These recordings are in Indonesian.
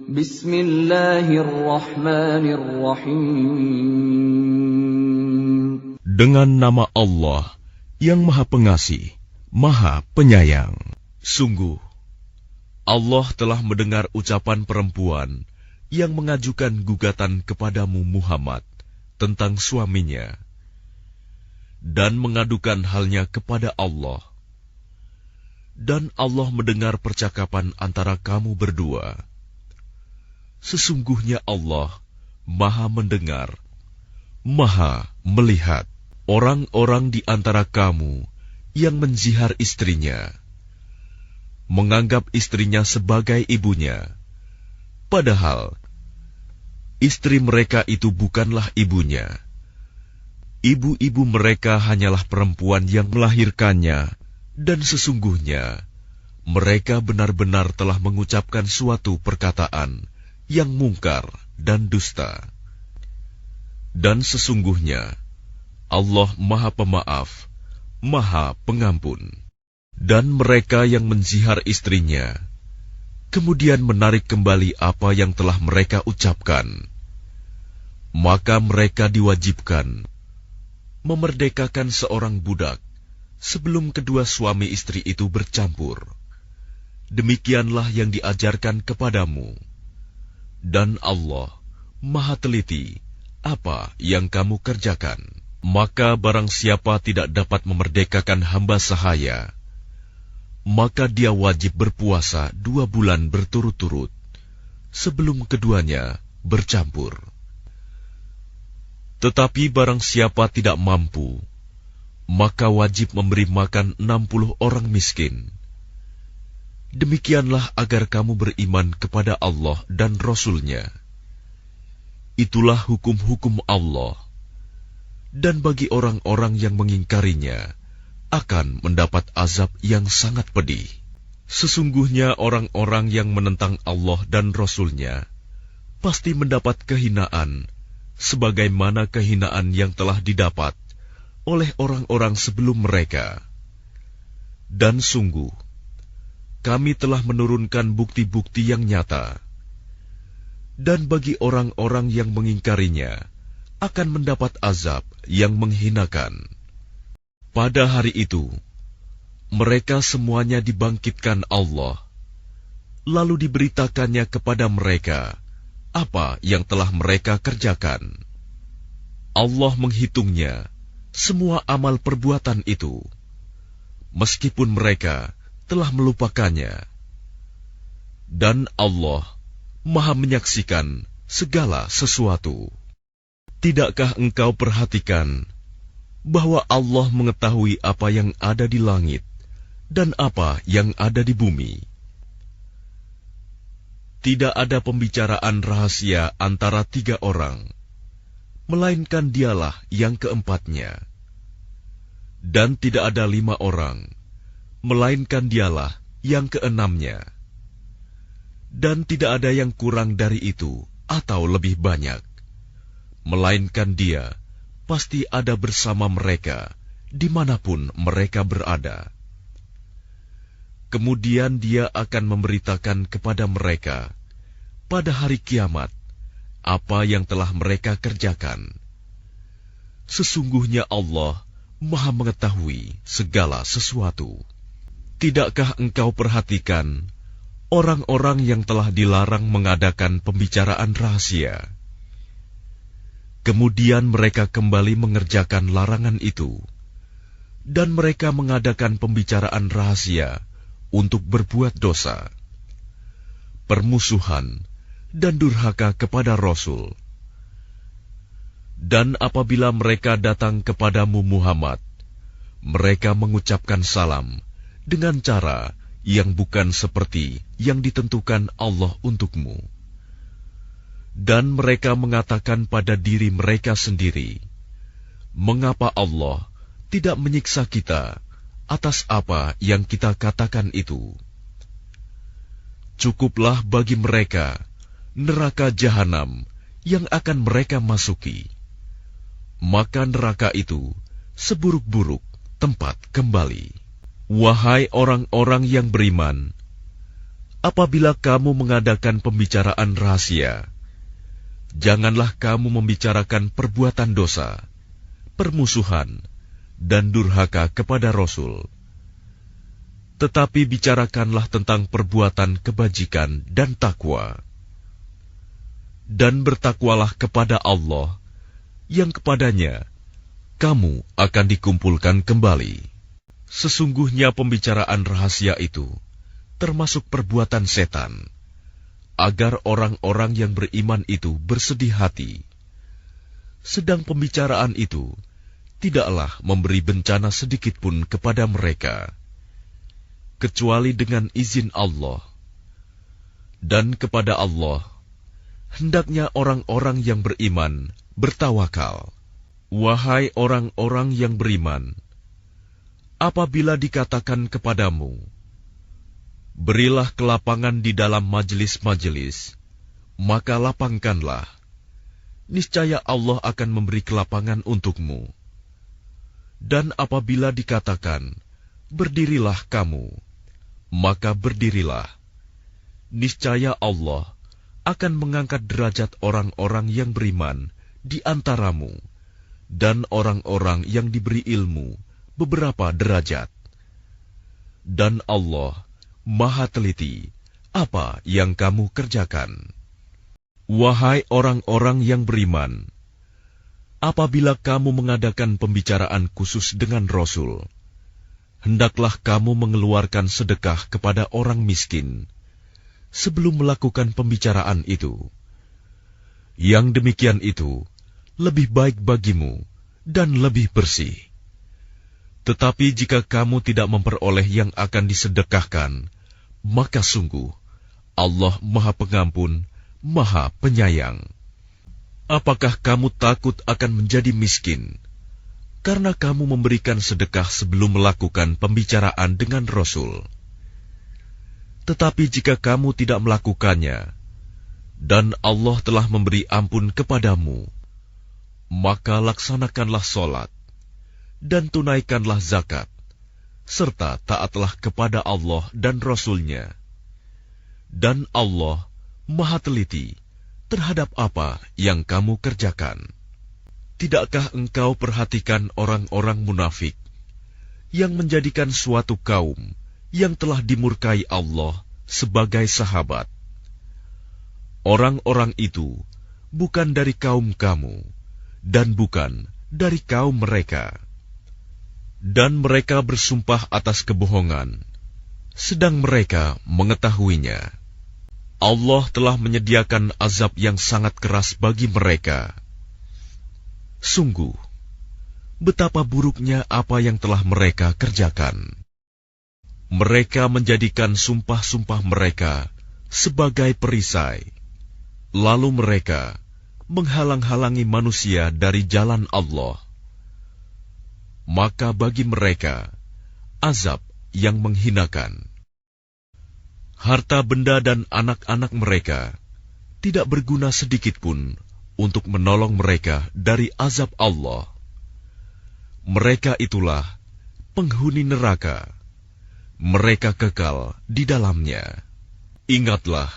Bismillahirrahmanirrahim. Dengan nama Allah yang Maha Pengasih, Maha Penyayang. Sungguh, Allah telah mendengar ucapan perempuan yang mengajukan gugatan kepadamu Muhammad tentang suaminya dan mengadukan halnya kepada Allah. Dan Allah mendengar percakapan antara kamu berdua. Sesungguhnya Allah Maha mendengar, Maha melihat orang-orang di antara kamu yang menzihar istrinya, menganggap istrinya sebagai ibunya, padahal istri mereka itu bukanlah ibunya. Ibu-ibu mereka hanyalah perempuan yang melahirkannya, dan sesungguhnya mereka benar-benar telah mengucapkan suatu perkataan yang mungkar dan dusta. Dan sesungguhnya Allah Maha Pemaaf, Maha Pengampun. Dan mereka yang menzihar istrinya, kemudian menarik kembali apa yang telah mereka ucapkan, maka mereka diwajibkan memerdekakan seorang budak sebelum kedua suami istri itu bercampur. Demikianlah yang diajarkan kepadamu. Dan Allah Maha teliti apa yang kamu kerjakan. Maka barang siapa tidak dapat memerdekakan hamba sahaya, maka dia wajib berpuasa 2 bulan berturut-turut sebelum keduanya bercampur. Tetapi barang siapa tidak mampu, maka wajib memberi makan 60 orang miskin. Demikianlah agar kamu beriman kepada Allah dan Rasul-Nya. Itulah hukum-hukum Allah. Dan bagi orang-orang yang mengingkarinya, akan mendapat azab yang sangat pedih. Sesungguhnya orang-orang yang menentang Allah dan Rasul-Nya pasti mendapat kehinaan, sebagaimana kehinaan yang telah didapat oleh orang-orang sebelum mereka. Dan sungguh, kami telah menurunkan bukti-bukti yang nyata. Dan bagi orang-orang yang mengingkarinya, akan mendapat azab yang menghinakan. Pada hari itu, mereka semuanya dibangkitkan Allah, lalu diberitakannya kepada mereka apa yang telah mereka kerjakan. Allah menghitungnya semua amal perbuatan itu, meskipun mereka telah melupakannya. Dan Allah Maha menyaksikan segala sesuatu. Tidakkah engkau perhatikan bahwa Allah mengetahui apa yang ada di langit dan apa yang ada di bumi? Tidak ada pembicaraan rahasia antara 3 orang, melainkan dialah yang keempatnya. Dan tidak ada 5 orang, melainkan dialah yang keenamnya. Dan tidak ada yang kurang dari itu atau lebih banyak, melainkan dia pasti ada bersama mereka dimanapun mereka berada. Kemudian dia akan memberitakan kepada mereka pada hari kiamat apa yang telah mereka kerjakan. Sesungguhnya Allah Maha mengetahui segala sesuatu. Tidakkah engkau perhatikan orang-orang yang telah dilarang mengadakan pembicaraan rahasia? Kemudian mereka kembali mengerjakan larangan itu, dan mereka mengadakan pembicaraan rahasia untuk berbuat dosa, permusuhan, dan durhaka kepada Rasul. Dan apabila mereka datang kepadamu Muhammad, mereka mengucapkan salam dengan cara yang bukan seperti yang ditentukan Allah untukmu. Dan mereka mengatakan pada diri mereka sendiri, mengapa Allah tidak menyiksa kita atas apa yang kita katakan itu? Cukuplah bagi mereka neraka jahanam yang akan mereka masuki. Maka neraka itu seburuk-buruk tempat kembali. Wahai orang-orang yang beriman, apabila kamu mengadakan pembicaraan rahasia, janganlah kamu membicarakan perbuatan dosa, permusuhan, dan durhaka kepada Rasul. Tetapi bicarakanlah tentang perbuatan kebajikan dan takwa. Dan bertakwalah kepada Allah, yang kepadanya kamu akan dikumpulkan kembali. Sesungguhnya pembicaraan rahasia itu termasuk perbuatan setan, agar orang-orang yang beriman itu bersedih hati. Sedang pembicaraan itu tidaklah memberi bencana sedikitpun kepada mereka, kecuali dengan izin Allah. Dan kepada Allah hendaknya orang-orang yang beriman bertawakal. Wahai orang-orang yang beriman, apabila dikatakan kepadamu, berilah kelapangan di dalam majelis-majelis, maka lapangkanlah. Niscaya Allah akan memberi kelapangan untukmu. Dan apabila dikatakan, berdirilah kamu, maka berdirilah. Niscaya Allah akan mengangkat derajat orang-orang yang beriman di antaramu, dan orang-orang yang diberi ilmu beberapa derajat. Dan Allah Maha teliti apa yang kamu kerjakan. Wahai orang-orang yang beriman, apabila kamu mengadakan pembicaraan khusus dengan Rasul, hendaklah kamu mengeluarkan sedekah kepada orang miskin sebelum melakukan pembicaraan itu. Yang demikian itu lebih baik bagimu dan lebih bersih. Tetapi jika kamu tidak memperoleh yang akan disedekahkan, maka sungguh Allah Maha Pengampun, Maha Penyayang. Apakah kamu takut akan menjadi miskin karena kamu memberikan sedekah sebelum melakukan pembicaraan dengan Rasul? Tetapi jika kamu tidak melakukannya, dan Allah telah memberi ampun kepadamu, maka laksanakanlah solat, dan tunaikanlah zakat, serta taatlah kepada Allah dan Rasul-Nya. Dan Allah Maha teliti terhadap apa yang kamu kerjakan. Tidakkah engkau perhatikan orang-orang munafik yang menjadikan suatu kaum yang telah dimurkai Allah sebagai sahabat? Orang-orang itu bukan dari kaum kamu, dan bukan dari kaum mereka. Dan mereka bersumpah atas kebohongan, sedang mereka mengetahuinya. Allah telah menyediakan azab yang sangat keras bagi mereka. Sungguh, betapa buruknya apa yang telah mereka kerjakan. Mereka menjadikan sumpah-sumpah mereka sebagai perisai, lalu mereka menghalang-halangi manusia dari jalan Allah. Maka bagi mereka azab yang menghinakan. Harta benda dan anak-anak mereka tidak berguna sedikitpun untuk menolong mereka dari azab Allah. Mereka itulah penghuni neraka. Mereka kekal di dalamnya. Ingatlah,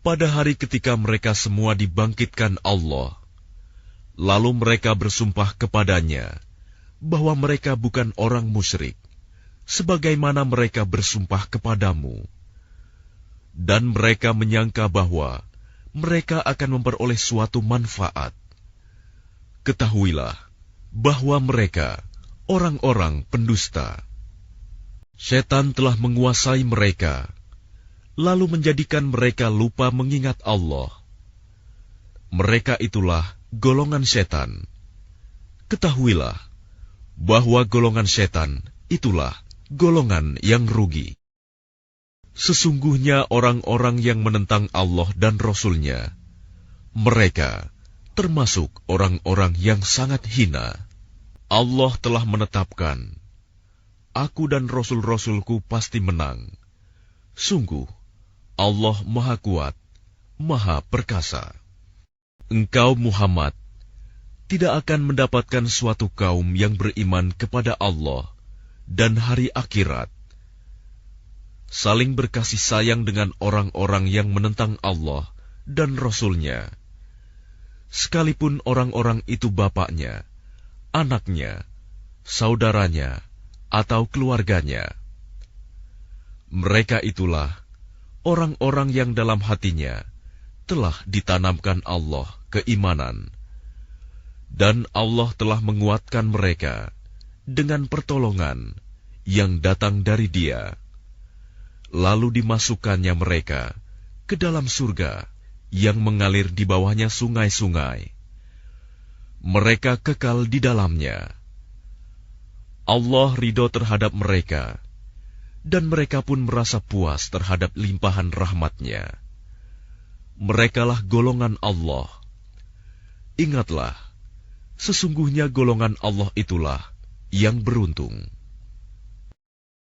pada hari ketika mereka semua dibangkitkan Allah, lalu mereka bersumpah kepadanya bahwa mereka bukan orang musyrik, sebagaimana mereka bersumpah kepadamu. Dan mereka menyangka bahwa mereka akan memperoleh suatu manfaat. Ketahuilah bahwa mereka orang-orang pendusta. Setan telah menguasai mereka, lalu menjadikan mereka lupa mengingat Allah. Mereka itulah golongan setan. Ketahuilah bahwa golongan setan itulah golongan yang rugi. Sesungguhnya orang-orang yang menentang Allah dan Rasul-Nya, mereka termasuk orang-orang yang sangat hina. Allah telah menetapkan, Aku dan Rasul-Rasulku pasti menang. Sungguh, Allah Maha Kuat, Maha Perkasa. Engkau Muhammad tidak akan mendapatkan suatu kaum yang beriman kepada Allah dan hari akhirat, saling berkasih sayang dengan orang-orang yang menentang Allah dan Rasul-Nya, sekalipun orang-orang itu bapaknya, anaknya, saudaranya, atau keluarganya. Mereka itulah orang-orang yang dalam hatinya telah ditanamkan Allah keimanan, dan Allah telah menguatkan mereka dengan pertolongan yang datang dari Dia. Lalu dimasukkannya mereka ke dalam surga yang mengalir di bawahnya sungai-sungai. Mereka kekal di dalamnya. Allah ridho terhadap mereka, dan mereka pun merasa puas terhadap limpahan rahmat-Nya. Merekalah golongan Allah. Ingatlah, sesungguhnya golongan Allah itulah yang beruntung.